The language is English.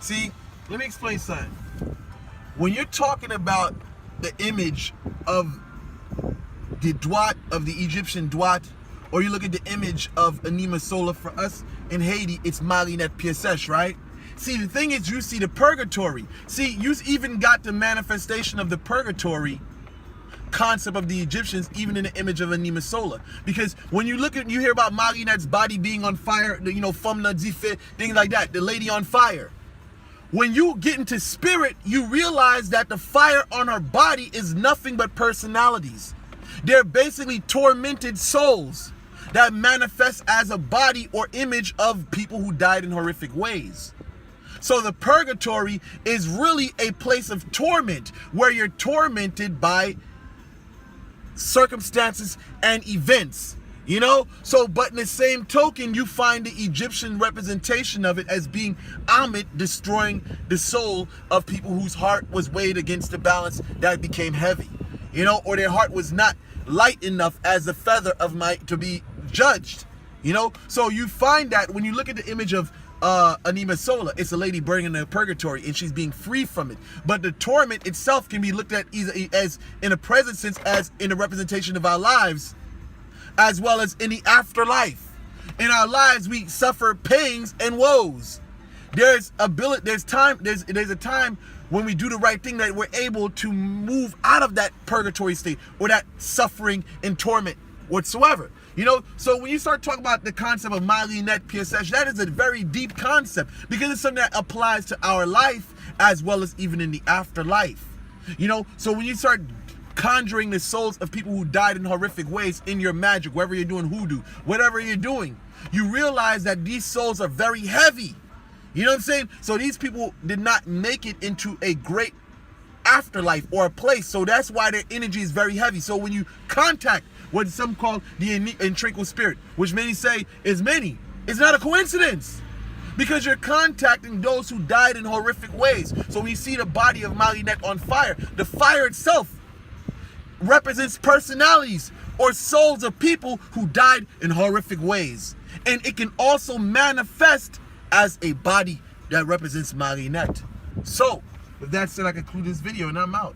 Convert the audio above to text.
See, let me explain something. When you're talking about the image of the Duat, of the Egyptian Duat, or you look at the image of Anima Sola, for us in Haiti, it's Marinet Piesesh, right? See, the thing is, you see the purgatory. See, you even got the manifestation of the purgatory concept of the Egyptians, even in the image of Anima Sola. Because when you look at, you hear about Marinette's body being on fire, you know, Famna Dzife, things like that, the lady on fire. When you get into spirit, you realize that the fire on her body is nothing but personalities. They're basically tormented souls that manifest as a body or image of people who died in horrific ways. So the purgatory is really a place of torment where you're tormented by circumstances and events, you know? So, but in the same token, you find the Egyptian representation of it as being Amit destroying the soul of people whose heart was weighed against the balance that became heavy, you know, or their heart was not light enough as a feather of might to be judged, you know? So you find that when you look at the image of Anima Sola, it's a lady burning in the purgatory and she's being free from it. But the torment itself can be looked at either as in a present sense, as in a representation of our lives, as well as in the afterlife. In our lives, we suffer pains and woes. There's a time when we do the right thing that we're able to move out of that purgatory state or that suffering and torment whatsoever. You know, so when you start talking about the concept of Marinet Piesesh, that is a very deep concept because it's something that applies to our life as well as even in the afterlife. You know, so when you start conjuring the souls of people who died in horrific ways in your magic, wherever you're doing hoodoo, whatever you're doing, you realize that these souls are very heavy. You know what I'm saying? So these people did not make it into a great afterlife or a place. So that's why their energy is very heavy. So when you contact what some call the Intranquil spirit, which many say is many, it's not a coincidence. Because you're contacting those who died in horrific ways. So when you see the body of Marinet on fire, the fire itself represents personalities or souls of people who died in horrific ways. And it can also manifest as a body that represents Marinet. So, with that said, I conclude this video and I'm out.